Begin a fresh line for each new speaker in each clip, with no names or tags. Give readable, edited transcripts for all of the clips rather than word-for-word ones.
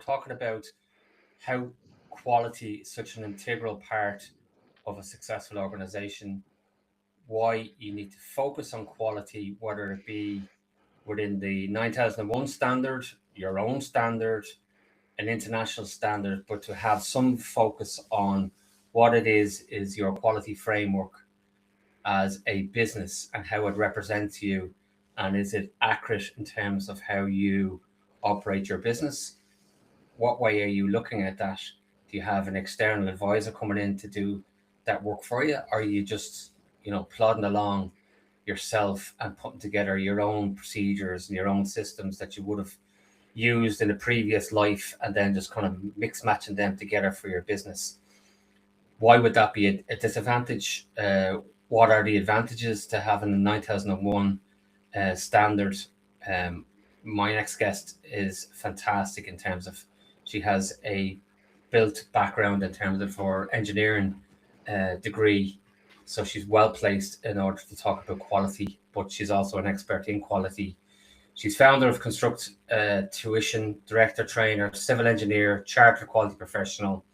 talking about how quality is such an integral part of a successful organization, why you need to focus on quality, whether it be within the 9001 standard, your own standard, an international standard, but to have some focus on what it is your quality framework as a business and how it represents you, and is it accurate in terms of how you operate your business? What way are you looking at that? Do you have an external advisor coming in to do that work for you? Or are you just, plodding along yourself and putting together your own procedures and your own systems that you would have used in a previous life and then just kind of mix matching them together for your business? Why would that be a disadvantage? What are the advantages to having a 9001 standard? Um, my next guest is fantastic in terms of she has a built background in terms of her engineering degree. So she's well placed in order to talk about quality, but she's also an expert in quality. She's founder of Construct Tuition, director, trainer, civil engineer, chartered quality professional.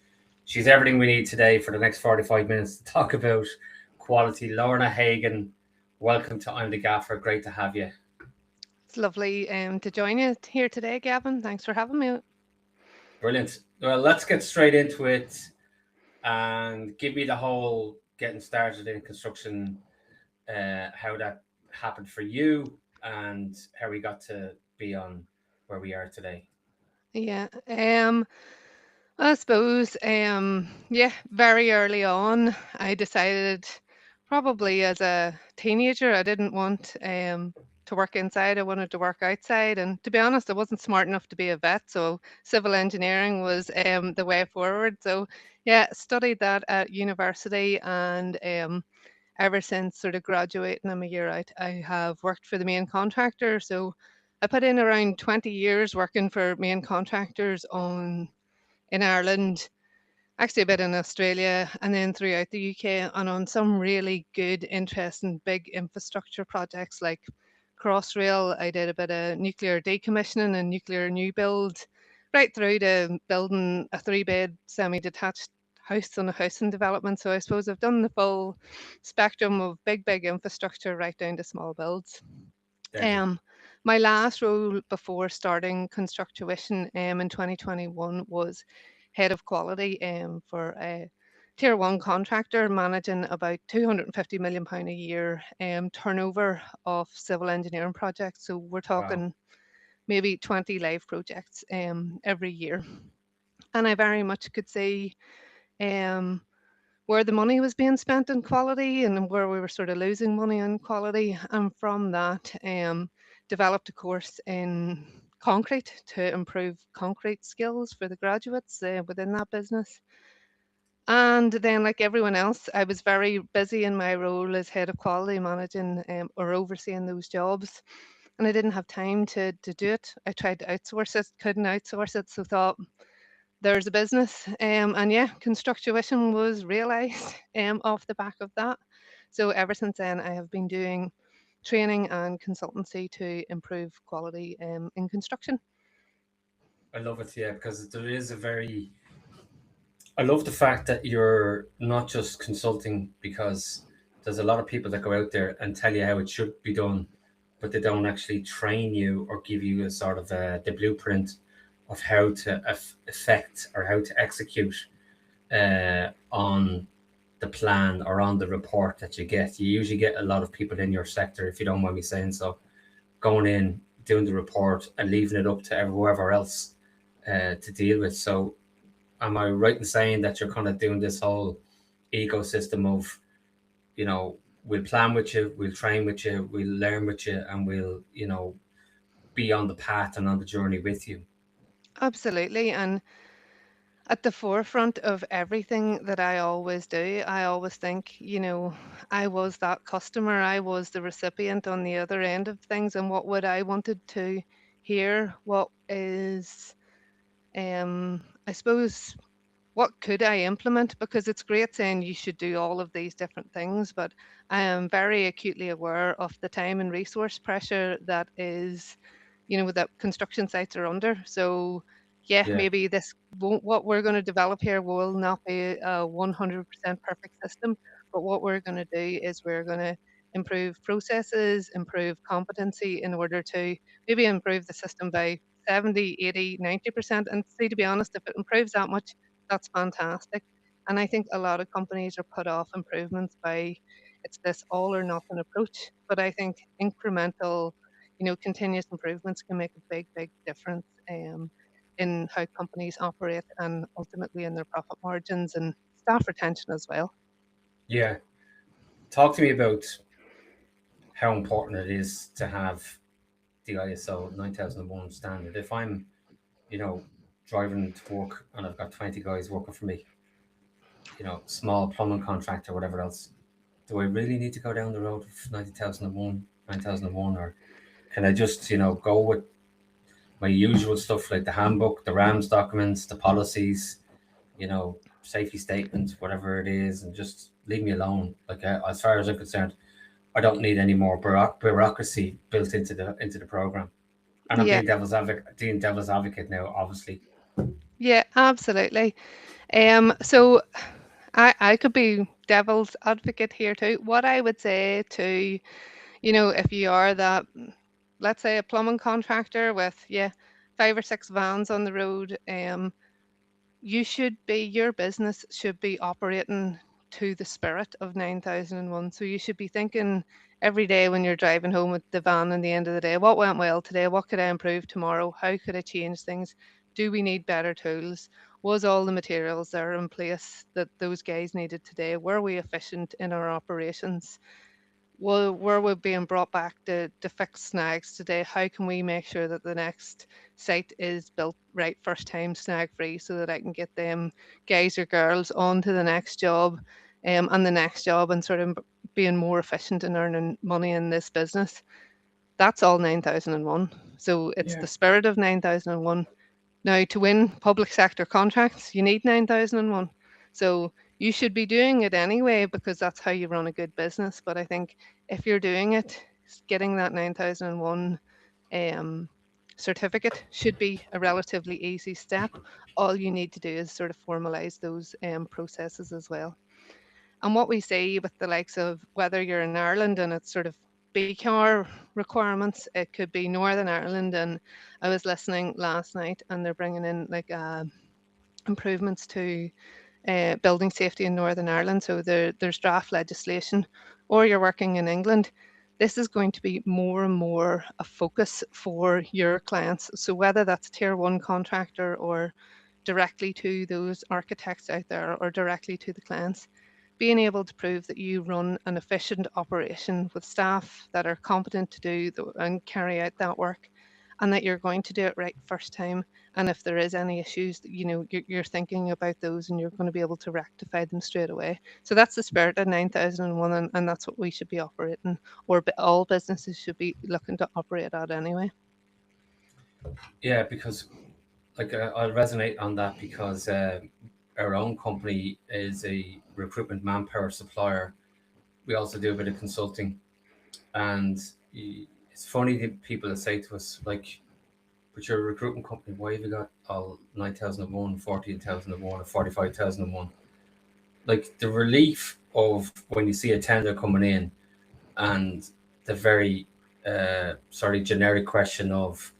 She's everything we need today for the next 45 minutes to talk about quality. Lorna Hagan, welcome to I'm the Gaffer. Great to have you.
It's lovely to join you here today, Gavin. Thanks for having me.
Brilliant. Well, let's get straight into it and give me the whole getting started in construction, how that happened for you and how we got to be on where we are today.
Yeah. I suppose, yeah, very early on, I decided probably as a teenager, I didn't want to work inside. I wanted to work outside. And to be honest, I wasn't smart enough to be a vet. So civil engineering was the way forward. So yeah, studied that at university and ever since sort of graduating, I'm a year out, I have worked for the main contractor. So I put in around 20 years working for main contractors on in Ireland, actually a bit in Australia, and then throughout the UK, and on some really good, interesting, big infrastructure projects like Crossrail. I did a bit of nuclear decommissioning and nuclear new build, right through to building a three-bed semi-detached house on a housing development. So I suppose I've done the full spectrum of big, big infrastructure right down to small builds.
Deadly.
Um, my last role before starting Construct Tuition in 2021 was head of quality for a tier one contractor managing about £250 million a year turnover of civil engineering projects. So we're
Wow.
talking maybe 20 live projects every year. And I very much could see um, where the money was being spent in quality and where we were sort of losing money on quality. And from that, developed a course in concrete to improve concrete skills for the graduates within that business. And then, like everyone else, I was very busy in my role as head of quality, managing or overseeing those jobs. And I didn't have time to do it. I tried to outsource it, couldn't outsource it. So thought, there's a business. And yeah, Construct Tuition was realised off the back of that. So ever since then, I have been doing training and consultancy to improve quality in construction.
I love it, yeah, because there is a very I love the fact that you're not just consulting, because there's a lot of people that go out there and tell you how it should be done, but they don't actually train you or give you a sort of the blueprint of how to affect or how to execute on the plan or on the report that you get. You usually get a lot of people in your sector, if you don't mind me saying so, going in, doing the report, and leaving it up to whoever else to deal with. So am I right in saying that you're kind of doing this whole ecosystem of, you know, we'll plan with you, we'll train with you, we'll learn with you, and we'll, be on the path and on the journey with you?
Absolutely. And at the forefront of everything that I always do, I always think, I was that customer, I was the recipient on the other end of things, and what would I wanted to hear? What is, I suppose, what could I implement? Because it's great saying you should do all of these different things, but I am very acutely aware of the time and resource pressure that is, that construction sites are under. So yeah,
Yeah.
maybe this won't, what we're going to develop here will not be a 100% perfect system, but what we're going to do is we're going to improve processes, improve competency in order to maybe improve the system by 70, 80, 90%. And see, to be honest, if it improves that much, that's fantastic. And I think a lot of companies are put off improvements by it's this all or nothing approach. But I think incremental, continuous improvements can make a big, big difference. In how companies operate and ultimately in their profit margins and staff retention as well.
Yeah. Talk to me about how important it is to have the ISO 9001 standard. If I'm, you know, driving to work and I've got 20 guys working for me, small plumbing contract or whatever else, do I really need to go down the road of 9001, or can I just, go with my usual stuff like the handbook, the RAMS documents, the policies, safety statements, whatever it is, and just leave me alone? Like, as far as I'm concerned, I don't need any more bureaucracy built into the program. And I'm
Yeah,
being devil's advocate now, obviously.
yeah, absolutely. So I could be devil's advocate here too. What I would say to, if you are that, let's say a plumbing contractor with, yeah, 5 or 6 vans on the road, your business should be operating to the spirit of 9001. So you should be thinking every day when you're driving home with the van at the end of the day, what went well today? What could I improve tomorrow? How could I change things? Do we need better tools? Was all the materials there in place that those guys needed today? Were we efficient in our operations? Well, where we're being brought back to fix snags today, how can we make sure that the next site is built right first time, snag free, so that I can get them guys or girls on to the next job, and the next job, and sort of being more efficient in earning money in this business? That's all 9001. So it's
Yeah.
the spirit of 9001. Now, to win public sector contracts, you need 9001. So you should be doing it anyway because that's how you run a good business. But I think if you're doing it, getting that 9001 um, certificate should be a relatively easy step. All you need to do is sort of formalize those processes as well. And what we see with the likes of whether you're in Ireland and it's sort of BCAR requirements, it could be Northern Ireland. And I was listening last night and they're bringing in like improvements to building safety in Northern Ireland. So there's draft legislation, or you're working in England. This is going to be more and more a focus for your clients. So whether that's tier one contractor or directly to those architects out there or directly to the clients, being able to prove that you run an efficient operation with staff that are competent to do and carry out that work, and that you're going to do it right first time. And if there is any issues, you're thinking about those and you're going to be able to rectify them straight away. So that's the spirit of 9001, and that's what we should be operating, or all businesses should be looking to operate at anyway.
Yeah, because like I'll resonate on that because our own company is a recruitment manpower supplier. We also do a bit of consulting, and it's funny the people that say to us like, "But you're a recruitment company. Why have you got all 9001, 14,001, or 45,001?" Like the relief of when you see a tender coming in, and the very sorry generic question of,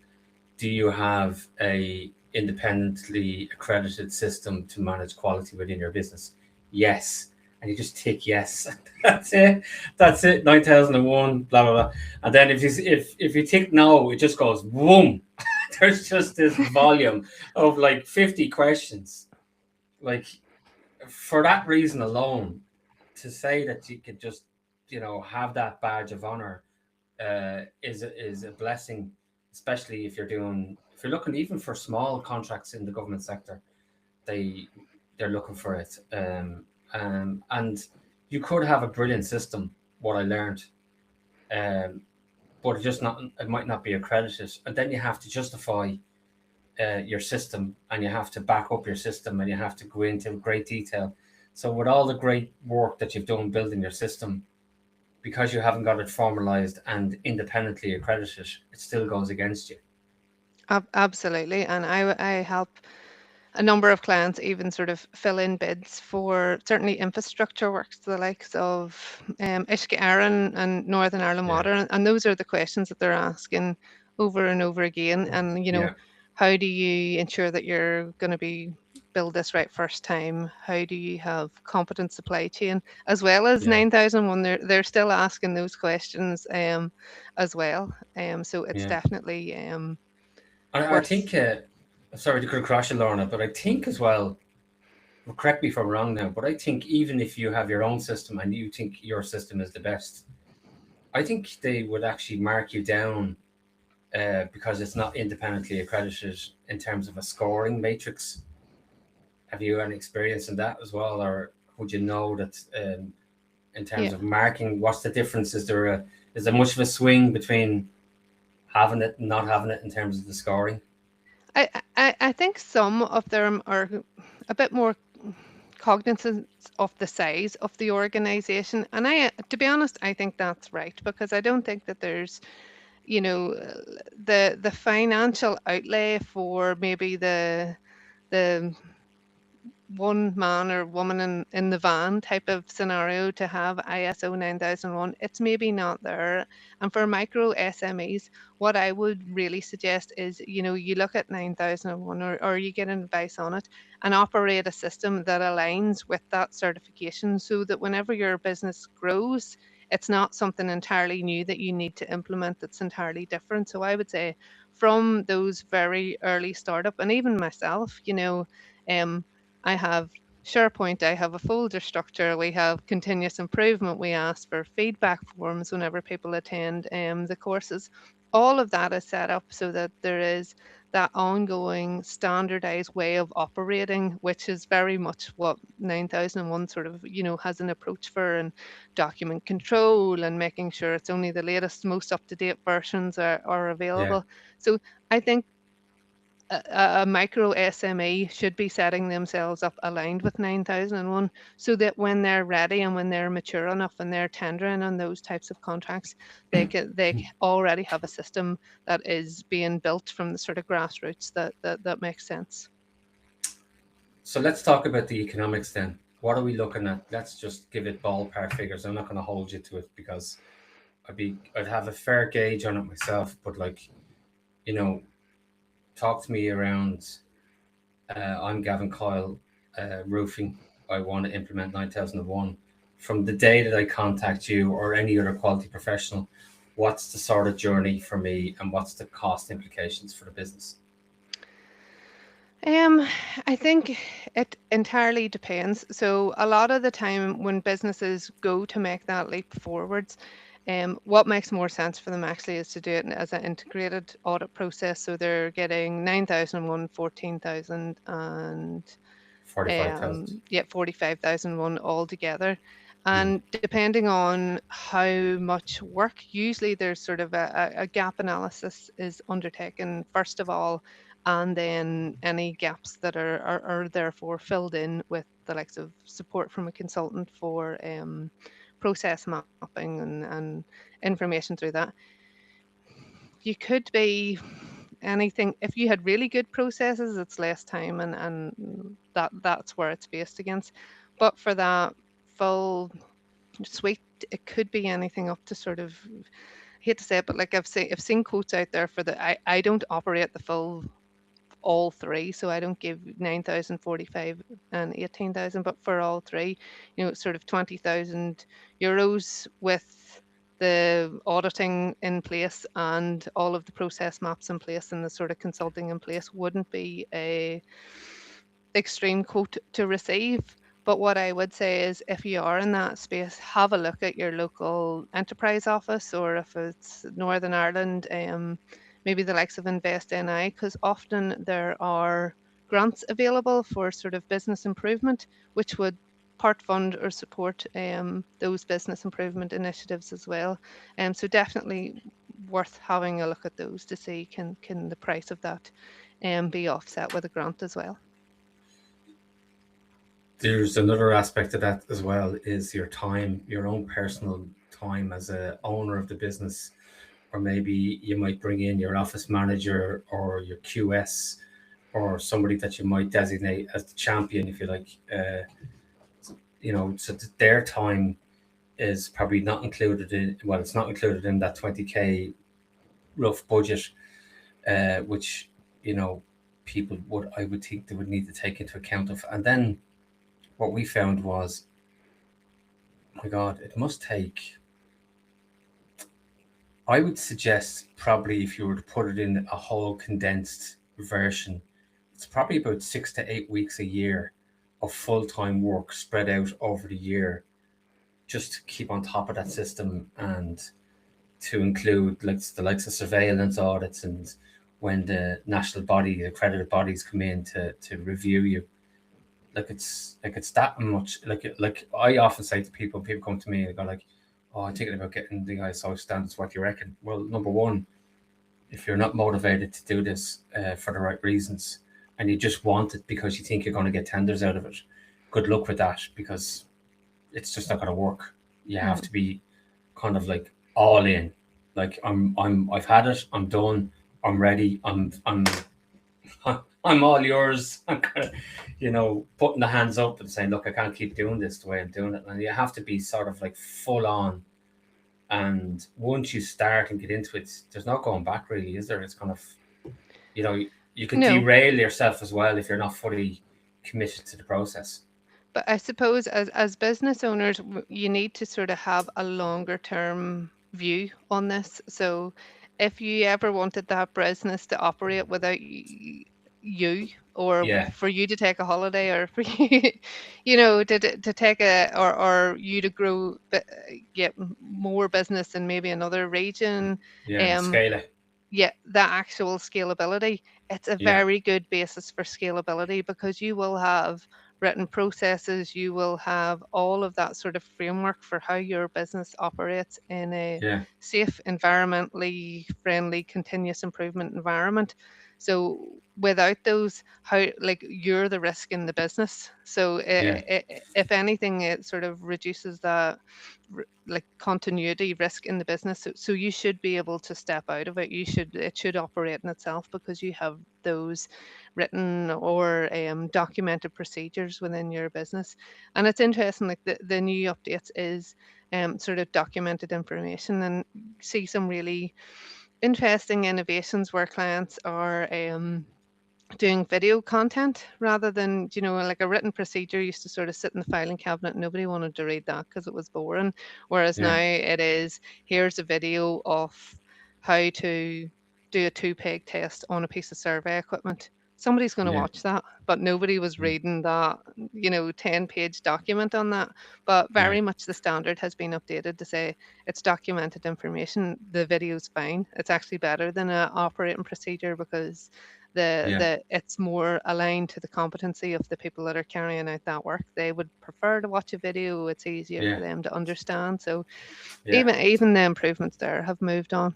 do you have a independently accredited system to manage quality within your business? Yes. And you just tick yes. That's it. That's it. 9001, blah blah blah. And then if you tick no, it just goes boom. There's just this volume of like 50 questions. Like, for that reason alone, to say that you could just, have that badge of honor is a blessing, especially if you're looking even for small contracts in the government sector. They they're looking for it, and you could have a brilliant system. What I learned, um, but it might not be accredited, and then you have to justify your system, and you have to back up your system, and you have to go into great detail. So with all the great work that you've done building your system, because you haven't got it formalized and independently accredited, it still goes against you.
Absolutely. And I help a number of clients even sort of fill in bids for certainly infrastructure works, the likes of Uisce Aran and Northern Ireland
Yeah,
Water. And those are the questions that they're asking over and over again. And,
yeah,
how do you ensure that you're going to be build this right first time? How do you have competent supply chain as well as
yeah,
9001? They're still asking those questions as well. So it's
yeah.
definitely
I
worth.
think, sorry to cut across you, Lorna, but I think as well, correct me if I'm wrong now, but I think even if you have your own system and you think your system is the best, I think they would actually mark you down because it's not independently accredited in terms of a scoring matrix. Have you any experience in that as well, or would you know that in
Yeah.
terms of marking, what's the difference? Is there much of a swing between having it and not having it in terms of the scoring?
I think some of them are a bit more cognizant of the size of the organization. And to be honest, I think that's right because I don't think that there's, the financial outlay for maybe the one man or woman in the van type of scenario to have ISO 9001, it's maybe not there. And for micro SMEs, what I would really suggest is, you look at 9001 or you get an advice on it and operate a system that aligns with that certification so that whenever your business grows, it's not something entirely new that you need to implement that's entirely different. So I would say from those very early startup and even myself, um, I have SharePoint, I have a folder structure, we have continuous improvement, we ask for feedback forms whenever people attend the courses. All of that is set up so that there is that ongoing standardized way of operating, which is very much what 9001 sort of, has an approach for, and document control and making sure it's only the latest, most up-to-date versions are
Yeah.
available. So I think a micro SME should be setting themselves up aligned with 9001 so that when they're ready and when they're mature enough and they're tendering on those types of contracts, already have a system that is being built from the sort of grassroots that makes sense.
So let's talk about the economics then. What are we looking at? Let's just give it ballpark figures. I'm not going to hold you to it because I'd have a fair gauge on it myself. But like, you know, talk to me around. I'm Gavin Coyle, roofing. I want to implement 9001. From the day that I contact you or any other quality professional, what's the sort of journey for me and what's the cost implications for the business?
Um, I think it entirely depends. So a lot of the time when businesses go to make that leap forwards, what makes more sense for them actually is to do it as an integrated audit process. So they're getting 9001, 14,000, and
45,000.
yeah, 45,001 altogether.
Mm.
And depending on how much work, usually there's sort of a gap analysis is undertaken first of all, and then any gaps that are therefore filled in with the likes of support from a consultant for process mapping and information through that. You could be anything. If you had really good processes, it's less time, and that's where it's based against. But for that full suite, it could be anything up to sort of, I hate to say it, but like I've seen quotes out there for the I don't operate the full all three. So I don't give 9,000, 45, and 18,000, but for all three, it's sort of 20,000 euros with the auditing in place and all of the process maps in place and the sort of consulting in place wouldn't be a extreme quote to receive. But what I would say is if you are in that space, have a look at your local enterprise office, or if it's Northern Ireland, maybe the likes of Invest NI, because often there are grants available for sort of business improvement, which would part fund or support those business improvement initiatives as well. So definitely worth having a look at those to see can the price of that be offset with a grant as well.
There's another aspect of that as well is your time, your own personal time as a owner of the business. or maybe you might bring in your office manager or your QS or somebody that you might designate as the champion, if you like. So their time is probably not included in. Well, it's not included in that 20K rough budget, which you know people would I would think they would need to take into account of. And then what we found was, oh my God, it must take. I would suggest probably if you were to put it in a whole condensed version, it's probably about 6 to 8 weeks a year of full time work spread out over the year, just to keep on top of that system and to include like the likes of surveillance audits and when the national body, the accredited bodies come in to review you. Like it's that much. Like I often say to people come to me and they go like, "Oh, I'm thinking about getting the ISO standards. What do you reckon?" Well, number one, if you're not motivated to do this for the right reasons and you just want it because you think you're going to get tenders out of it, good luck with that because it's just not going to work. You have
Mm.
to be kind of like all in. Like I've had it. I'm done. I'm ready. I'm all yours. I'm kind of, putting the hands up and saying, look, I can't keep doing this the way I'm doing it. And you have to be sort of like full on. And once you start and get into it, there's no going back really, is there? It's kind of, you know, you could
No,
derail yourself as well if you're not fully committed to the process.
but I suppose as business owners, you need to sort of have a longer term view on this. So if you ever wanted that business to operate without you, or
Yeah,
for you to take a holiday, or for you, to take or you to grow, get more business in maybe another region,
yeah, and
um,
scale it.
yeah, the actual scalability, it's a
Yeah,
very good basis for scalability because you will have written processes, you will have all of that sort of framework for how your business operates in a
yeah,
safe, environmentally friendly, continuous improvement environment. So without those, how, like, you're the risk in the business. So
yeah,
if anything, it sort of reduces that like continuity risk in the business. So you should be able to step out of it. It should operate in itself because you have those written or documented procedures within your business. And it's interesting, like the new updates is sort of documented information, and see some really interesting innovations where clients are doing video content rather than, like a written procedure used to sort of sit in the filing cabinet. Nobody wanted to read that because it was boring. Whereas
yeah,
now it is, here's a video of how to do a two-peg test on a piece of survey equipment. Somebody's going to
yeah,
watch that, but nobody was
mm,
reading that, 10-page document on that. But
yeah,
very much the standard has been updated to say it's documented information. The video's fine. It's actually better than a operating procedure because
yeah,
it's more aligned to the competency of the people that are carrying out that work. They would prefer to watch a video. It's easier
yeah,
for them to understand. So
yeah,
even the improvements there have moved on.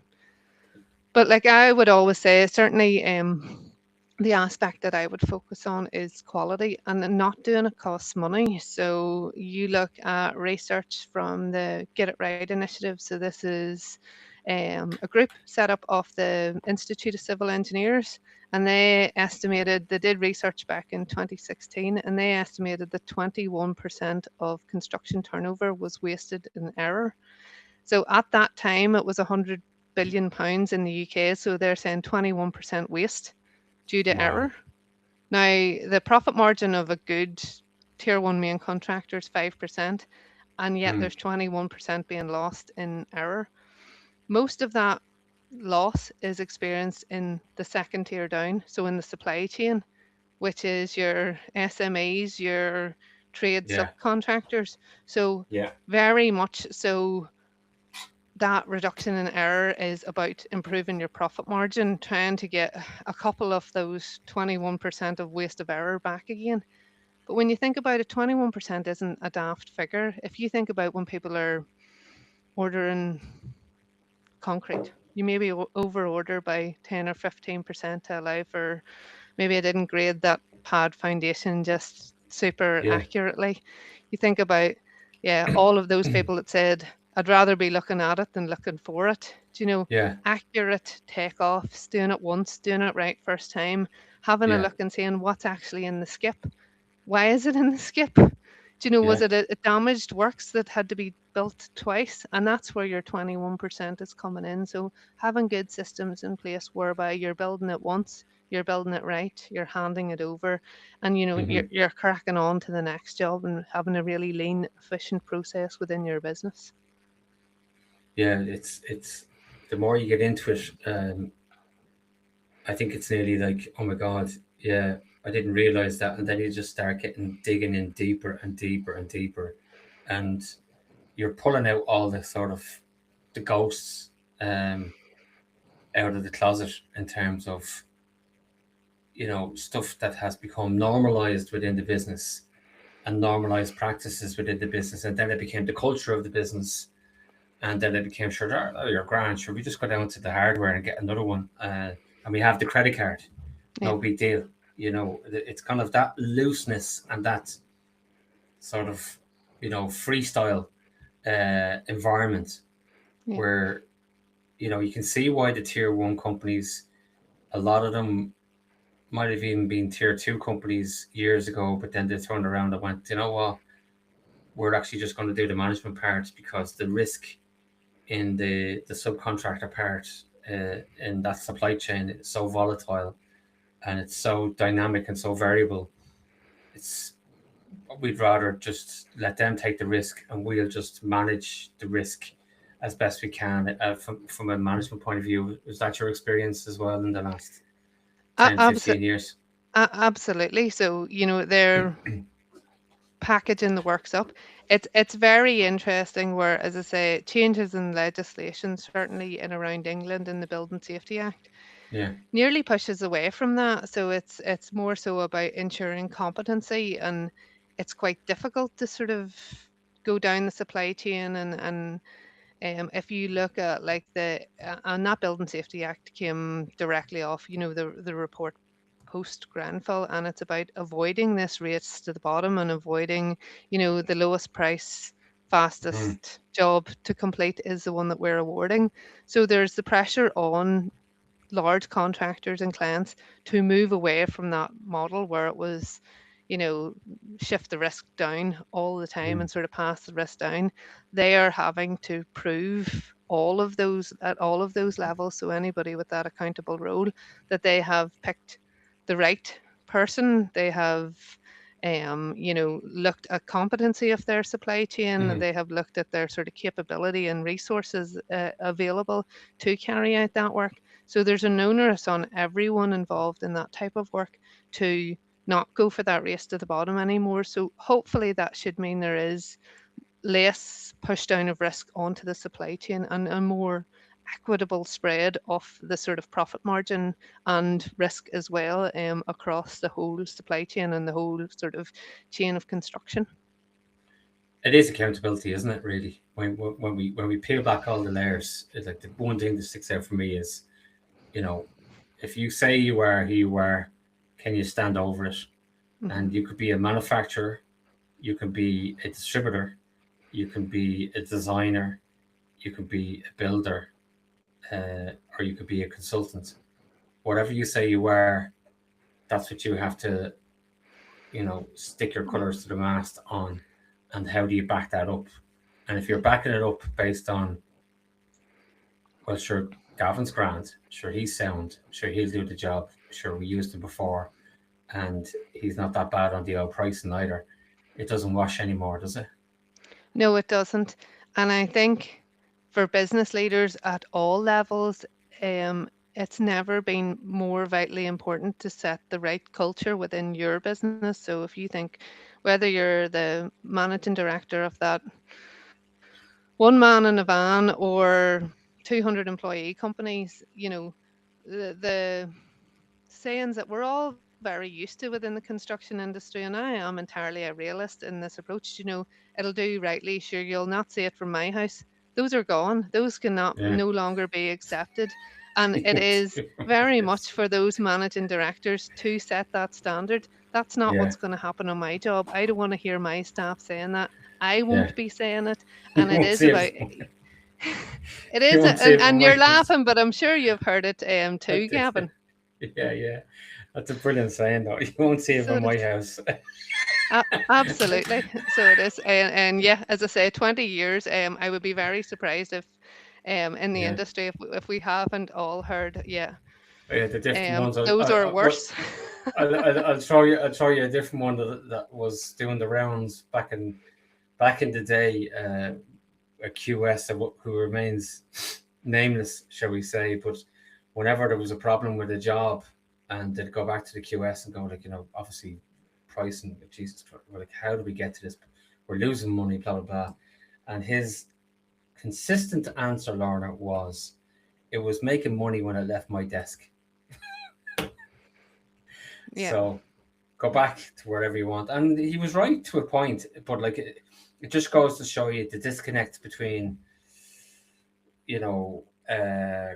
But like I would always say, certainly the aspect that I would focus on is quality, and then not doing it costs money. So you look at research from the Get It Right initiative. So this is a group set up of the Institute of Civil Engineers, and they did research back in 2016, and they estimated that 21% of construction turnover was wasted in error. So at that time, it was £100 billion in the UK. So they're saying 21% waste due to
wow,
error. Now, the profit margin of a good tier one main contractor is 5%, and yet
mm,
there's 21% being lost in error. Most of that loss is experienced in the second tier down, so in the supply chain, which is your SMEs, your trade
yeah,
subcontractors. So
yeah,
very much so that reduction in error is about improving your profit margin, trying to get a couple of those 21% of waste of error back again. But when you think about it, 21% isn't a daft figure. If you think about when people are ordering concrete, you maybe over order by 10 or 15% to allow for, maybe I didn't grade that pad foundation just super
yeah,
accurately. You think about, yeah, all of those people that said I'd rather be looking at it than looking for it. Do you know,
Yeah.
accurate takeoffs, doing it once, doing it right first time, having a
Yeah.
look and seeing what's actually in the skip. Why is it in the skip? Do you know, was
Yeah.
it a damaged works that had to be built twice? And that's where your 21% is coming in. So having good systems in place whereby you're building it once, you're building it right, you're handing it over, and you know,
Hmm.
you're cracking on to the next job and having a really lean, efficient process within your business.
Yeah. It's the more you get into it, I think it's nearly like, oh my god, yeah, I didn't realize that, and then you just start getting digging in deeper and deeper and deeper, and you're pulling out all the sort of the ghosts, um, out of the closet in terms of, stuff that has become normalized within the business and normalized practices within the business, and then it became the culture of the business, and then it became, sure, oh, you're grand, sure, we just go down to the hardware and get another one, and we have the credit card,
Yeah,
no big deal. It's kind of that looseness and that sort of, freestyle environment
yeah,
where, you can see why the tier one companies, a lot of them might have even been tier two companies years ago, but then they turned around and went, you know what, we're actually just going to do the management part because the risk in the subcontractor part, in that supply chain is so volatile and it's so dynamic and so variable. It's We'd rather just let them take the risk and we'll just manage the risk as best we can, from a management point of view. Is that your experience as well in the last
A-
10,
abso-
15 years?
absolutely. So you know, they're packaging the works up. It's very interesting where, as I say, changes in legislation, certainly in around England in the Building Safety Act,
Yeah.
nearly pushes away from that. So it's more so about ensuring competency, and it's quite difficult to sort of go down the supply chain and if you look at like and that Building Safety Act came directly off, you know, the report post Grenfell, and it's about avoiding this race to the bottom and avoiding, you know, the lowest price,
Mm.
fastest job to complete is the one that we're awarding. So there's the pressure on large contractors and clients to move away from that model where it was, you know, shift the risk down all the time
Mm.
and sort of pass the risk down. They are having to prove all of those at all of those levels. So anybody with that accountable role, that they have picked the right person, they have you know, looked at competency of their supply chain,
Mm.
they have looked at their sort of capability and resources available to carry out that work. So there's an onus on everyone involved in that type of work to not go for that race to the bottom anymore. So hopefully that should mean there is less push down of risk onto the supply chain and a more equitable spread of the sort of profit margin and risk as well, across the whole supply chain and the whole sort of chain of construction.
It is accountability, isn't it? Really, when we peel back all the layers, it's like the one thing that sticks out for me is, you know, if you say you are who you are, can you stand over it?
Hmm.
And you could be a manufacturer, you can be a distributor, you can be a designer, you can be a builder, or you could be a consultant. Whatever you say you are, that's what you have to, stick your colors to the mast on. And how do you back that up? And if you're
Yeah.
backing it up based on, well, sure, Gavin's grand, sure, he's sound, sure, he'll do the job, sure, we used him before, and he's not that bad on the old pricing either. It doesn't wash anymore, does it?
No, it doesn't. And I think for business leaders at all levels, it's never been more vitally important to set the right culture within your business. So if you think whether you're the managing director of that one man in a van or 200 employee companies, you know, the sayings that we're all very used to within the construction industry, and I am entirely a realist in this approach. You know, it'll do rightly, sure, you'll not see it from my house. Those are gone. Those cannot
Yeah.
no longer be accepted. And it is very
Yes.
much for those managing directors to set that standard. That's not
Yeah.
what's going to happen on my job. I don't want to hear my staff saying that. I
Yeah.
won't be saying it.
You
And it
won't
is
see it
about,
from
it
you
is,
won't see it from
and
my
you're
house.
laughing, but I'm sure you've heard it too, Gavin.
Yeah, yeah. That's a brilliant saying though. You won't see it
So
from
it is.
my house.
Absolutely. So it is. And yeah, as I say, 20 years, I would be very surprised if in the
Yeah.
industry if we haven't all heard, yeah,
Yeah, the different ones.
those are worse.
I'll show you a different one that was doing the rounds back in the day. A QS who remains nameless, shall we say, but whenever there was a problem with a job, and they'd go back to the QS and go like, obviously pricing, Jesus Christ, we're like, how do we get to this? We're losing money, blah blah blah. And his consistent answer, Lorna, was it was making money when I left my desk.
Yeah,
So go back to wherever you want. And he was right to a point, but like it just goes to show you the disconnect between,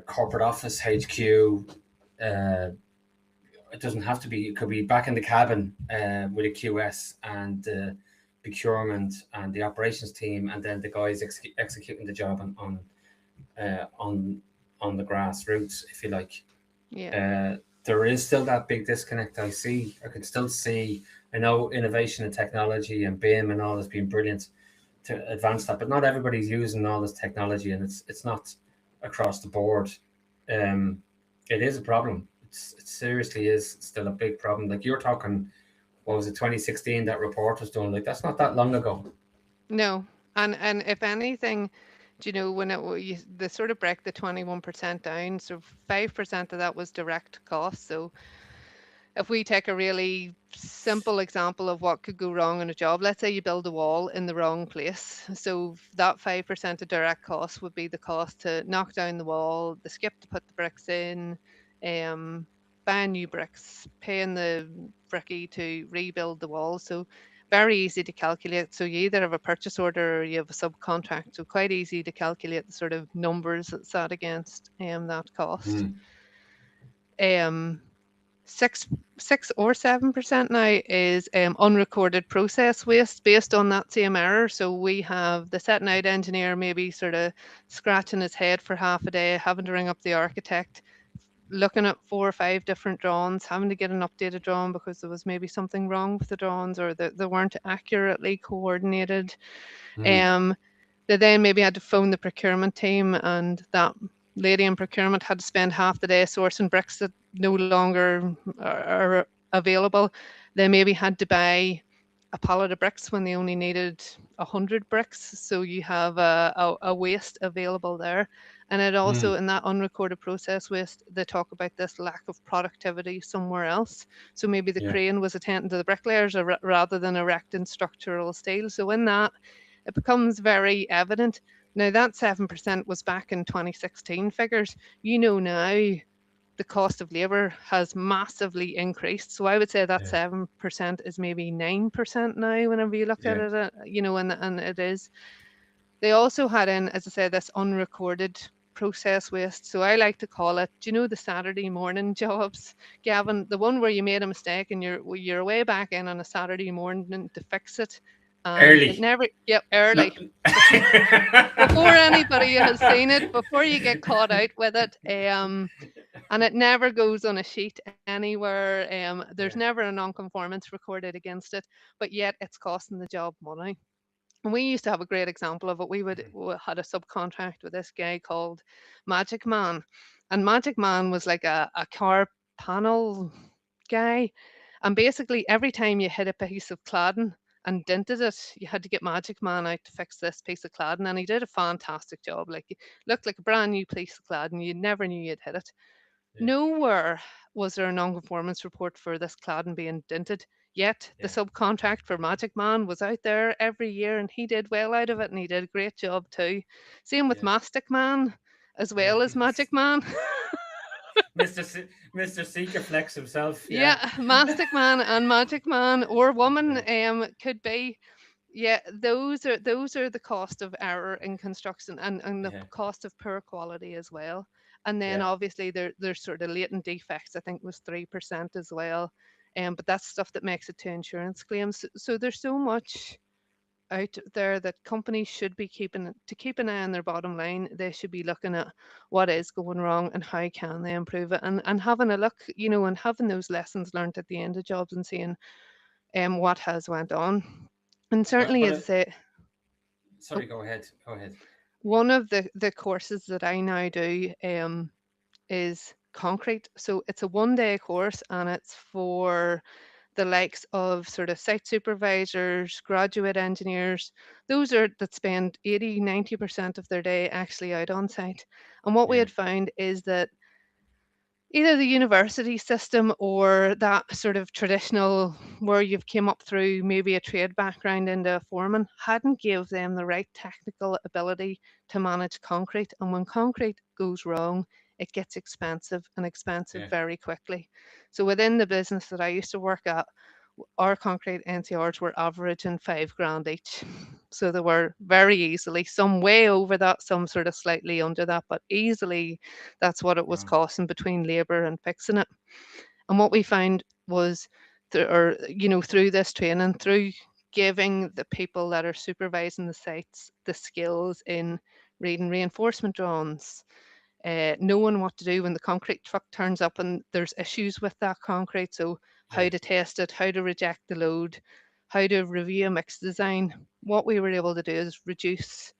corporate office HQ. It doesn't have to be. It could be back in the cabin with a QS and the procurement and the operations team, and then the guys executing the job on the grassroots, if you like.
yeah,
Uh, there is still that big disconnect. I can still see. I know innovation and technology and BIM and all has been brilliant to advance that, but not everybody's using all this technology, and it's not across the board. Um, it is a problem. It seriously is still a big problem. Like you're talking, what was it, 2016? That report was done. Like that's not that long ago.
no. And if anything, do you know when they sort of break the 21% down, so 5% of that was direct costs. So if we take a really simple example of what could go wrong in a job, let's say you build a wall in the wrong place. So that 5% of direct cost would be the cost to knock down the wall, the skip to put the bricks in, um, buying new bricks, paying the brickie to rebuild the wall. So very easy to calculate. So you either have a purchase order or you have a subcontract. So quite easy to calculate the sort of numbers that's set against that cost.
Mm,
Um, 6 or 7% now is unrecorded process waste based on that same error. So we have the setting out engineer maybe sort of scratching his head for half a day, having to ring up the architect, looking at 4 or 5 different drawings, having to get an updated drawing because there was maybe something wrong with the drawings or they weren't accurately coordinated.
mm,
Um, they then maybe had to phone the procurement team, and that lady in procurement had to spend half the day sourcing bricks that no longer are available. They maybe had to buy a pallet of bricks when they only needed 100 bricks. So you have a waste available there. And it also,
mm.
in that unrecorded process waste, they talk about this lack of productivity somewhere else. So maybe the
Yeah,
crane was attending to the bricklayers rather than erecting structural steel. So in that, it becomes very evident. Now, that 7% was back in 2016 figures. You know now the cost of labour has massively increased. So I would say that
yeah,
7% is maybe 9% now whenever you look at
yeah,
it, and it is. They also had in, as I said, this unrecorded process waste. So I like to call it, do you know the Saturday morning jobs, Gavin? The one where you made a mistake and you're way back in on a Saturday morning to fix it. And it
early.
never, yep, early.
No.
Before anybody has seen it, before you get caught out with it. And it never goes on a sheet anywhere. There's
Yeah.
never a non-conformance recorded against it, but yet it's costing the job money. And we used to have a great example of it. We had a subcontract with this guy called Magic Man, and Magic Man was like a car panel guy. And basically, every time you hit a piece of cladding and dented it, you had to get Magic Man out to fix this piece of cladding. And he did a fantastic job. Like, it looked like a brand new piece of cladding. You never knew you'd hit it.
Yeah,
Nowhere was there a non-conformance report for this cladding being dented. Yet the
yeah,
subcontract for Magic Man was out there every year and he did well out of it and he did a great job too. Same with
yeah,
Mastic Man as
yeah.
well as Magic Man.
Mr. Seeker Flex himself. Yeah,
Yeah, Mastic Man and Magic Man or Woman
yeah,
could be. Yeah, those are the cost of error in construction and the
yeah,
cost of poor quality as well. And then
yeah,
obviously there's sort of latent defects, I think was 3% as well. But that's stuff that makes it to insurance claims. So there's so much out there that companies should be keep an eye on their bottom line. They should be looking at what is going wrong and how can they improve it, and having a look, and having those lessons learned at the end of jobs and seeing what has went on. And
But
certainly,
but
as I say,
sorry, go ahead. Go ahead.
one of the courses that I now do is concrete. So it's a 1 day course, and it's for the likes of sort of site supervisors, graduate engineers, those are that spend 80-90% of their day actually out on site. And what we
Yeah,
had found is that either the university system or that sort of traditional where you've came up through maybe a trade background into a foreman hadn't gave them the right technical ability to manage concrete. And when concrete goes wrong, it gets expensive and expensive
yeah,
very quickly. So within the business that I used to work at, our concrete NCRs were averaging 5 grand each. So they were very easily, some way over that, some sort of slightly under that, but easily that's what it was
wow,
costing between labour and fixing it. And what we found was, through this training, through giving the people that are supervising the sites the skills in reading reinforcement drawings, knowing what to do when the concrete truck turns up and there's issues with that concrete. So, how
yeah,
to test it, how to reject the load, how to review a mix design. What we were able to do is reduce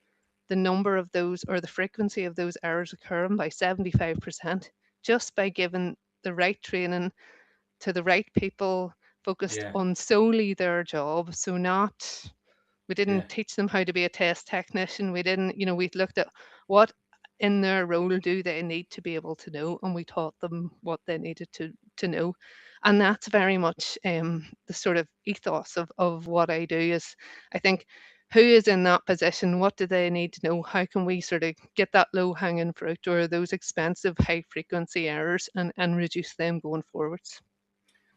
the number of those or the frequency of those errors occurring by 75% just by giving the right training to the right people focused
yeah,
on solely their job. So, not we
yeah,
didn't teach them how to be a test technician. We didn't, we looked at what in their role do they need to be able to know, and we taught them what they needed to know. And that's very much the sort of ethos of what I do is I think who is in that position, what do they need to know? How can we sort of get that low hanging fruit or those expensive high frequency errors and reduce them going forwards?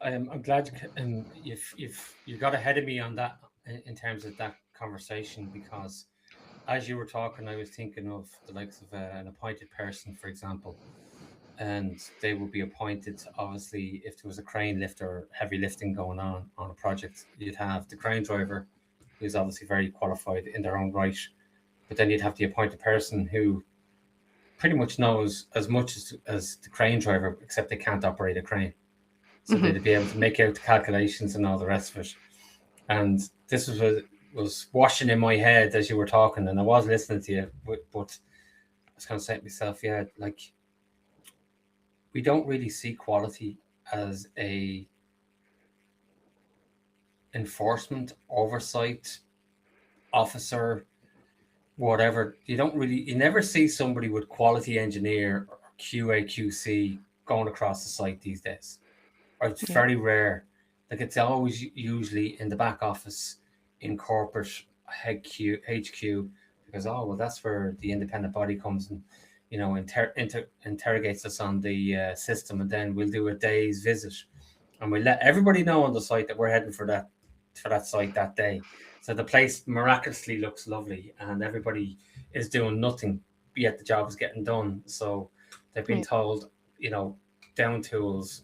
I'm glad you got ahead of me on that in terms of that conversation, because as you were talking, I was thinking of the likes of an appointed person, for example, and they would be appointed. Obviously, if there was a crane lift or heavy lifting going on a project, you'd have the crane driver, who's obviously very qualified in their own right, but then you'd have the appointed person who pretty much knows as much as the crane driver, except they can't operate a crane. So
Hmm.
they'd be able to make out the calculations and all the rest of it. And this was washing in my head as you were talking, and I was listening to you, but I was kind of saying to myself, yeah, like we don't really see quality as a enforcement oversight officer, whatever. You never see somebody with quality engineer or QA/QC going across the site these days, or it's
Yeah.
very rare. Like it's always usually in the back office in corporate HQ, because oh well, that's where the independent body comes and interrogates us on the system, and then we'll do a day's visit, and we'll let everybody know on the site that we're heading for that site that day. So the place miraculously looks lovely, and everybody is doing nothing, yet the job is getting done. So they've been
Yeah.
told, down tools,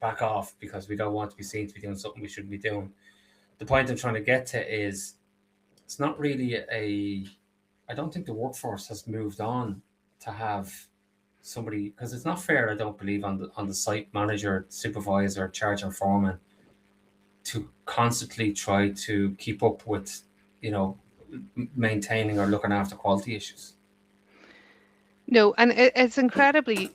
back off because we don't want to be seen to be doing something we shouldn't be doing. The point I'm trying to get to is it's not really I don't think the workforce has moved on to have somebody, because it's not fair, I don't believe, on the site manager, supervisor, charge and foreman to constantly try to keep up with, you know, maintaining or looking after quality issues.
No, and it's incredibly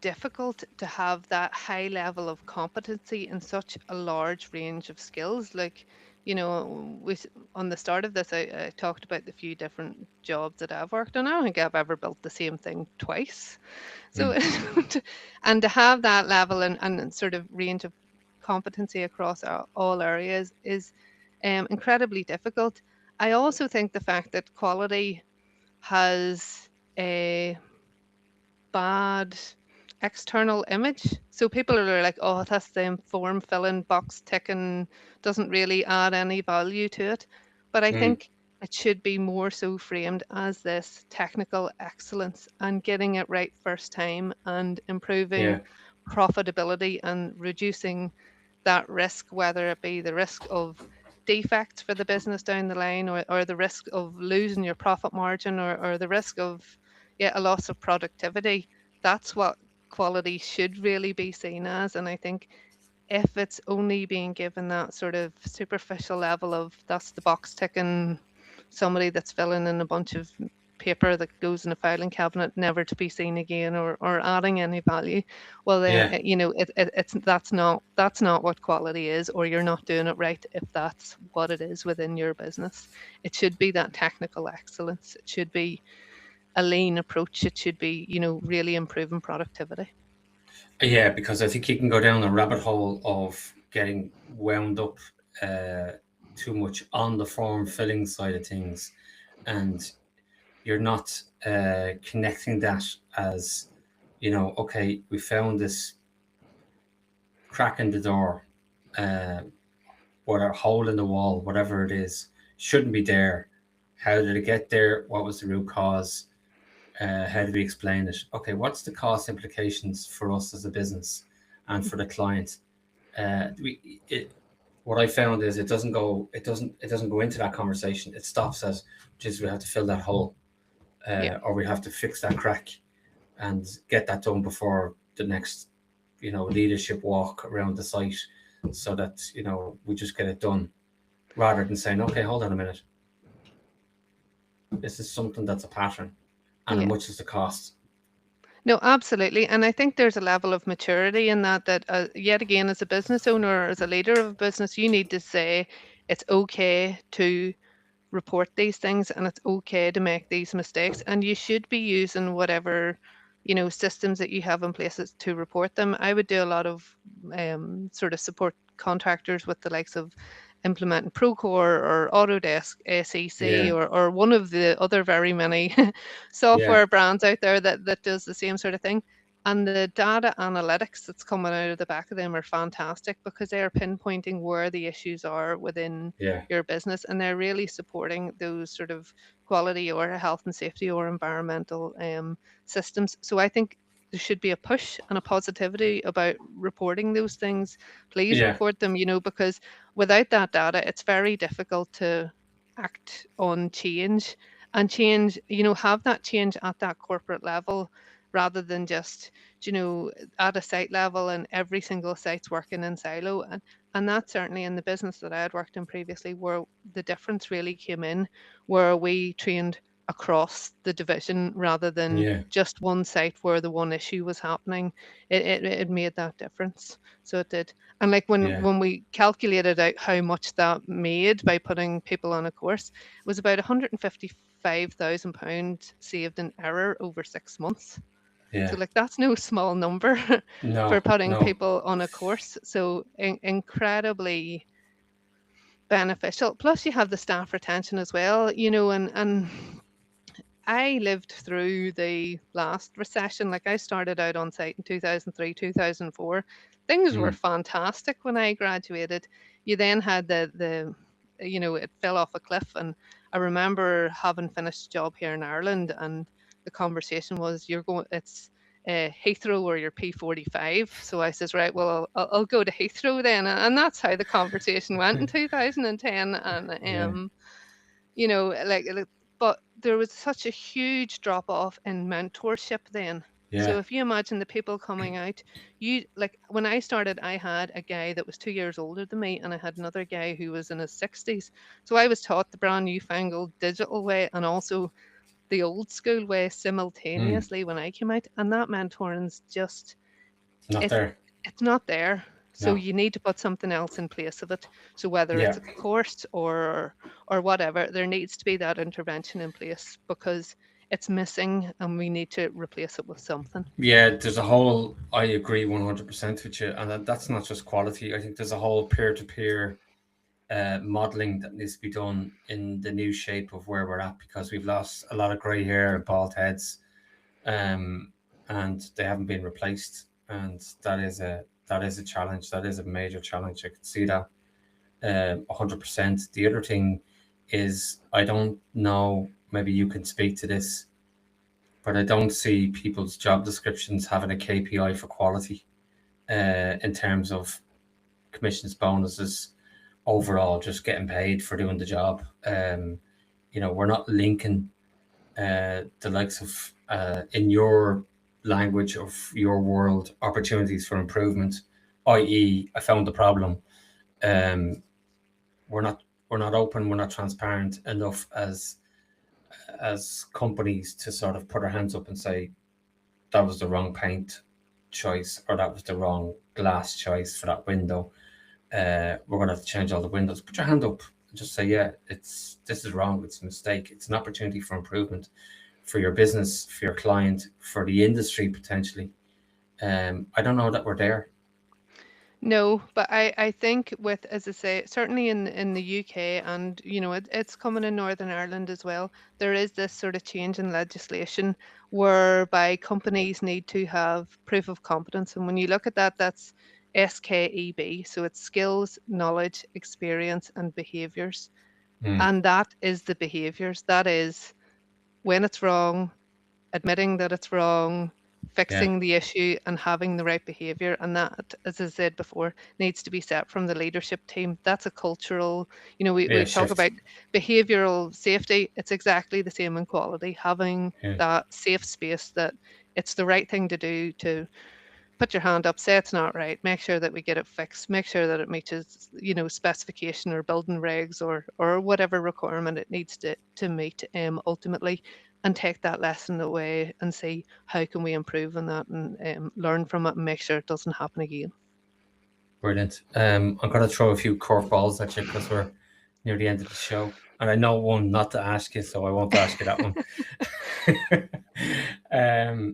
difficult to have that high level of competency in such a large range of skills. Like, on the start of this, I talked about the few different jobs that I've worked on. I don't think I've ever built the same thing twice. So,
Mm.
and to have that level and sort of range of competency across all areas is incredibly difficult. I also think the fact that quality has a bad external image. So people are like, oh, that's the form filling, box ticking, doesn't really add any value to it. But I
Mm.
think it should be more so framed as this technical excellence and getting it right first time and improving
Yeah.
profitability and reducing that risk, whether it be the risk of defects for the business down the line, or the risk of losing your profit margin, or the risk of, yeah, a loss of productivity. That's what quality should really be seen as. And I think if it's only being given that sort of superficial level of that's the box ticking, somebody that's filling in a bunch of paper that goes in a filing cabinet never to be seen again, or adding any value, well then
Yeah.
it's that's not what quality is, or you're not doing it right if that's what it is within your business. It should be that technical excellence. It should be a lean approach. It should be, really improving productivity.
Yeah, because I think you can go down a rabbit hole of getting wound up too much on the form filling side of things, and you're not connecting that as, okay, we found this crack in the door, uh, or a hole in the wall, whatever it is, shouldn't be there. How did it get there? What was the root cause? How do we explain it? Okay, what's the cost implications for us as a business and for the client? What I found is it doesn't go into that conversation. It stops at just we have to fill that hole,
Yeah.
or we have to fix that crack and get that done before the next leadership walk around the site, so that we just get it done, rather than saying, okay, hold on a minute, this is something that's a pattern, and how
Yeah.
much is the cost?
No, absolutely. And I think there's a level of maturity in that yet again, as a business owner or as a leader of a business, you need to say it's okay to report these things, and it's okay to make these mistakes, and you should be using whatever systems that you have in places to report them. I would do a lot of sort of support contractors with the likes of implementing Procore or Autodesk SEC,
Yeah,
or one of the other very many
yeah,
software brands out there that does the same sort of thing. And the data analytics that's coming out of the back of them are fantastic, because they are pinpointing where the issues are within
yeah,
your business, and they're really supporting those sort of quality or health and safety or environmental systems. So I think there should be a push and a positivity about reporting those things. Please
yeah,
report them, because without that data, it's very difficult to act on change, and change, have that change at that corporate level, rather than just, at a site level, and every single site's working in silo. And that's certainly in the business that I had worked in previously, where the difference really came in, where we trained across the division rather than
yeah,
just one site where the one issue was happening. It made that difference. So it did. And like when
yeah,
when we calculated out how much that made by putting people on a course, it was about £155,000 saved in error over 6 months.
yeah.
So like that's no small number for
No,
putting
no,
people on a course. So incredibly beneficial. Plus you have the staff retention as well, and I lived through the last recession. Like I started out on site in 2003, 2004. Things were
mm,
fantastic when I graduated. You then had it fell off a cliff. And I remember having finished a job here in Ireland, and the conversation was, it's Heathrow or your P45. So I says, right, well, I'll go to Heathrow then. And that's how the conversation went in 2010. And
yeah,
but there was such a huge drop off in mentorship then.
yeah,
So if you imagine the people coming out, like when I started, I had a guy that was 2 years older than me, and I had another guy who was in his 60s. So I was taught the brand newfangled digital way and also the old school way
mm,
simultaneously when I came out. And that mentoring's just,
not
it
there.
it's not there. So
No,
you need to put something else in place of it. So whether
yeah,
it's a course or whatever, there needs to be that intervention in place, because it's missing and we need to replace it with something.
yeah. There's a whole. I agree 100% with you, and that's not just quality. I think there's a whole peer-to-peer modeling that needs to be done in the new shape of where we're at, because we've lost a lot of grey hair and bald heads, um, and they haven't been replaced, and that is a challenge. That is a major challenge. I can see that 100%. The other thing is, I don't know. Maybe you can speak to this, but I don't see people's job descriptions having a KPI for quality in terms of commissions, bonuses, overall just getting paid for doing the job. We're not linking the likes of in your language of your world opportunities for improvement, i.e., I found the problem. Um, we're not we're not open, we're not transparent enough as companies to sort of put our hands up and say that was the wrong paint choice or that was the wrong glass choice for that window. We're going to have to change all the windows. Put your hand up and just say, yeah, this is wrong. It's a mistake. It's an opportunity for improvement for your business, for your client, for the industry potentially. I don't know that we're there.
No, but I think with, as I say, certainly in the UK, and it's coming in Northern Ireland as well, there is this sort of change in legislation whereby companies need to have proof of competence. And when you look at that, that's SKEB. So it's skills, knowledge, experience, and behaviors.
Mm,
And that is the behaviors. That is when it's wrong, admitting that it's wrong,
yeah,
fixing the issue, and having the right behavior. And that, as I said before, needs to be set from the leadership team. That's a cultural,
yeah,
we talk
shift.
about behavioral safety. It's exactly the same in quality, having
Yeah,
that safe space that it's the right thing to do to put your hand up, say it's not right, make sure that we get it fixed, make sure that it meets, specification or building regs or whatever requirement it needs to meet ultimately, and take that lesson away and see how can we improve on that and learn from it and make sure it doesn't happen again.
brilliant. I'm going to throw a few curveballs at you because we're near the end of the show. And I know one not to ask you, so I won't ask you that one.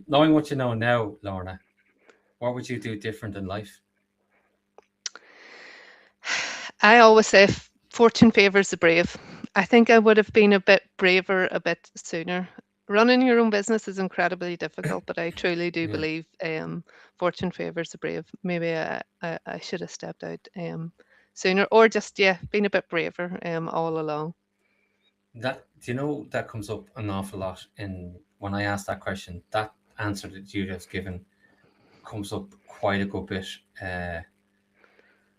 Knowing what you know now, Lorna, what would you do different in life?
I always say fortune favors the brave. I think I would have been a bit braver a bit sooner. Running your own business is incredibly difficult, but I truly do
Yeah.
believe fortune favors the brave. Maybe I should have stepped out sooner, or just, yeah, been a bit braver all along.
That do you know that comes up an awful lot in when I ask that question. That answer that you just given comes up quite a good bit.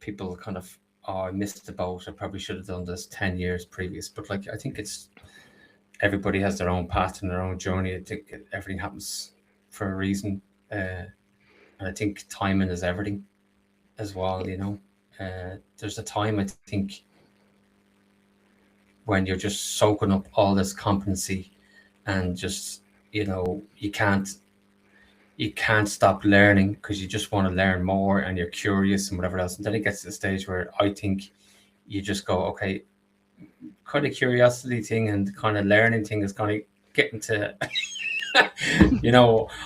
People kind of, oh, I missed the boat. I probably should have done this 10 years previous. But like, I think it's everybody has their own path and their own journey. I think everything happens for a reason, and I think timing is everything as well.
Yeah.
There's a time I think when you're just soaking up all this competency and just you can't stop learning because you just want to learn more and you're curious and whatever else. And then it gets to the stage where I think you just go, okay, kind of curiosity thing and kind of learning thing is kind of getting to,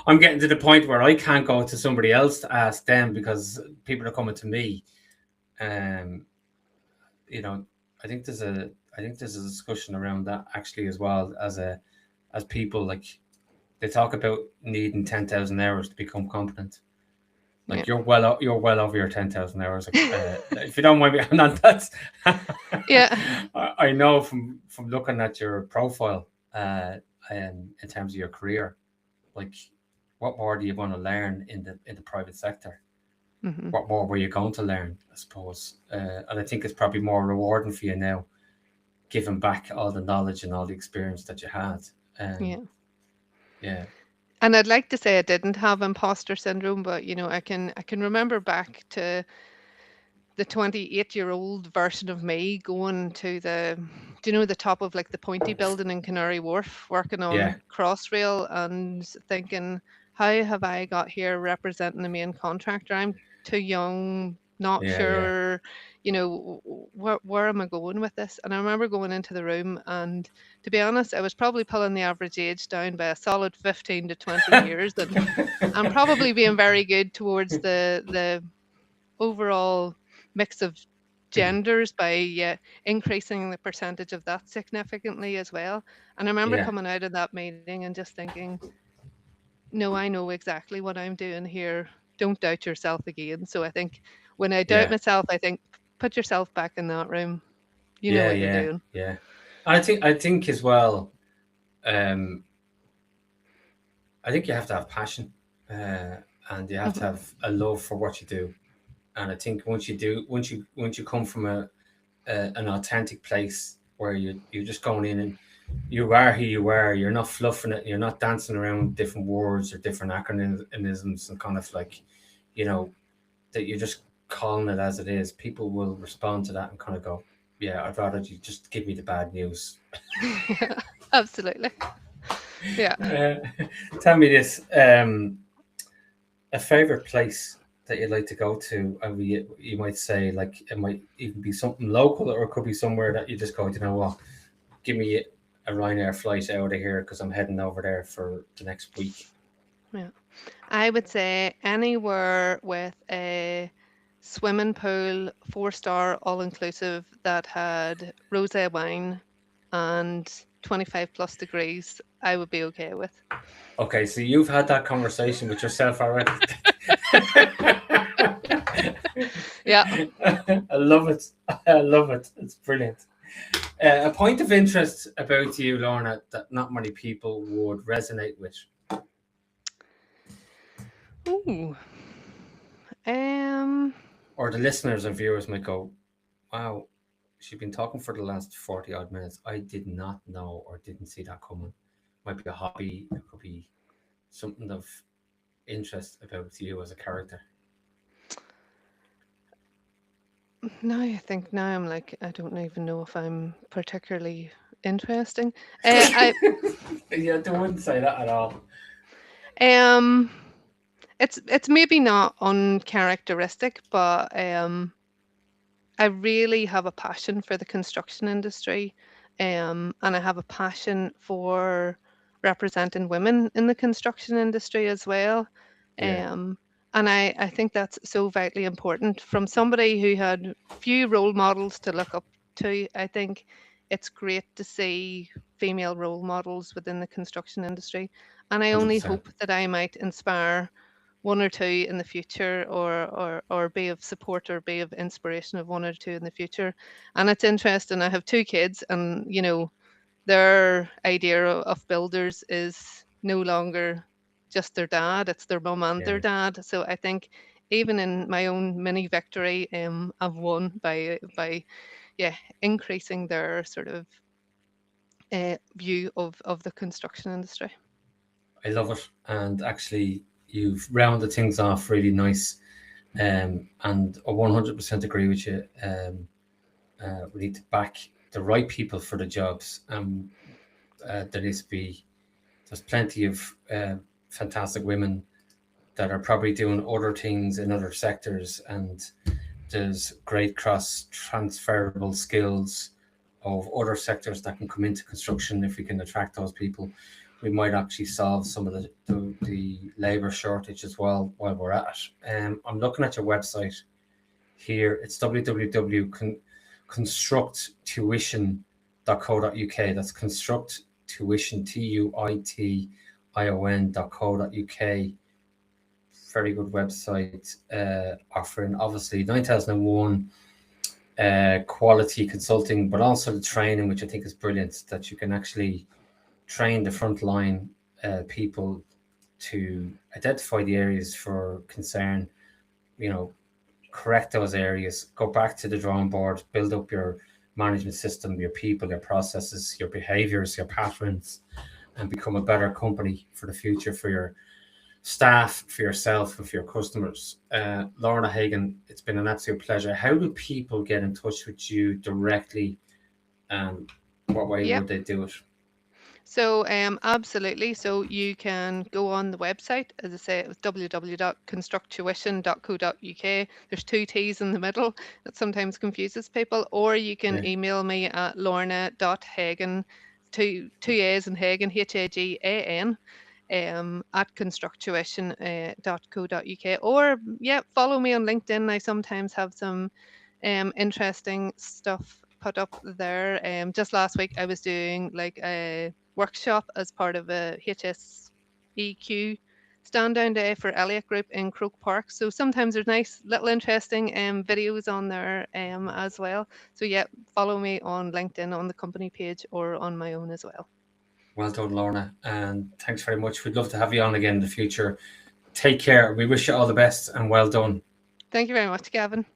I'm getting to the point where I can't go to somebody else to ask them because people are coming to me. Um, you know, I think there's a discussion around that actually as well as people like they talk about needing 10,000 hours to become competent.
Yeah.
Like you're well over your 10,000 hours. If you don't mind me, not that's.
Yeah.
I know from looking at your profile, in terms of your career, like what more do you want to learn in the private sector?
Hmm.
What more were you going to learn? I suppose, and I think it's probably more rewarding for you now, giving back all the knowledge and all the experience that you had. Um,
Yeah.
yeah,
And I'd like to say I didn't have imposter syndrome, but I can remember back to the 28-year-old version of me going to the top of like the Pointy building in Canary Wharf, working
yeah,
on Crossrail and thinking, how have I got here representing the main contractor? I'm too young, not
yeah, yeah.
sure, where am I going with this? And I remember going into the room, and to be honest, I was probably pulling the average age down by a solid 15 to 20 years, and I'm probably being very good towards the overall mix of genders by increasing the percentage of that significantly as well. And I remember
Yeah,
coming out of that meeting and just thinking, no, I know exactly what I'm doing here. Don't doubt yourself again. So I think when I doubt
yeah,
myself, I think put yourself back in that room. You know
yeah,
what you're
yeah,
doing.
yeah. I think as well. Um, I think you have to have passion, and you have to
Hmm.
have a love for what you do. And I think once you come from an authentic place where you're just going in and you are who you are. You're not fluffing it. You're not dancing around different words or different acronyms and kind of like, you know, that you're just calling it as it is. People will respond to that and kind of go, "Yeah, I'd rather you just give me the bad news."
Yeah, absolutely. Yeah.
Uh, tell me this: a favorite place that you'd like to go to, and you might say like it might even be something local, or it could be somewhere that you just go, you know what, give me a Ryanair flight out of here because I'm heading over there for the next week.
Yeah. I would say anywhere with a swimming pool, 4-star all inclusive that had rosé wine and 25 plus degrees, I would be okay with.
Okay, so you've had that conversation with yourself already.
Yeah.
I love it. I love it. It's brilliant. A point of interest about you, Lorna, that not many people would resonate with,
Ooh. Um,
or the listeners and viewers might go, wow, she's been talking for the last 40 odd minutes. I did not know or didn't see that coming. Might be a hobby, it could be something of interest about you as a character.
now I'm like, I don't even know if I'm particularly interesting. I
Yeah, they wouldn't say that at all.
um it's maybe not uncharacteristic, but I really have a passion for the construction industry, and I have a passion for representing women in the construction industry as well.
Yeah,
Um, and I think that's so vitally important. From somebody who had few role models to look up to, I think it's great to see female role models within the construction industry. And I only
100%.
hope that I might inspire one or two in the future, or be of support or be of inspiration of one or two in the future. And it's interesting, I have two kids, and their idea of builders is no longer just their dad, it's their mum and
Yeah,
their dad. So I think even in my own mini victory, I've won by yeah, increasing their sort of view of the construction industry.
I love it. And actually, you've rounded things off really nice. And I 100% agree with you. We need to back the right people for the jobs. There needs to be, there's plenty of fantastic women that are probably doing other things in other sectors, and there's great cross transferable skills of other sectors that can come into construction. If we can attract those people, we might actually solve some of the labor shortage as well while we're at it. I'm looking at your website here. It's www.constructtuition.co.uk. That's construct tuition, tuition.co.uk. Very good website, offering obviously 9001 quality consulting, but also the training, which I think is brilliant, that you can actually train the frontline people to identify the areas for concern, you know, correct those areas, go back to the drawing board, build up your management system, your people, your processes, your behaviors, your patterns, and become a better company for the future, for your staff, for yourself, and for your customers. Lorna Hagan, it's been an absolute pleasure. How do people get in touch with you directly, and what way
Yep.
would they do it?
So, absolutely. So you can go on the website, as I say, it was www.constructtuition.co.uk. There's two T's in the middle that sometimes confuses people. Or you
Yeah,
can email me at lorna.hagan, two A's in Hagan, Hagan, at constructtuition.co.uk. Or, yeah, follow me on LinkedIn. I sometimes have some interesting stuff put up there. Just last week, I was doing like a workshop as part of a HSEQ stand down day for Elliott Group in Croke Park. So sometimes there's nice little interesting videos on there as well. So yeah, follow me on LinkedIn on the company page or on my own as well.
well done, Lorna, and thanks very much. We'd love to have you on again in the future. Take care. We wish you all the best and well done.
Thank you very much, Gavin.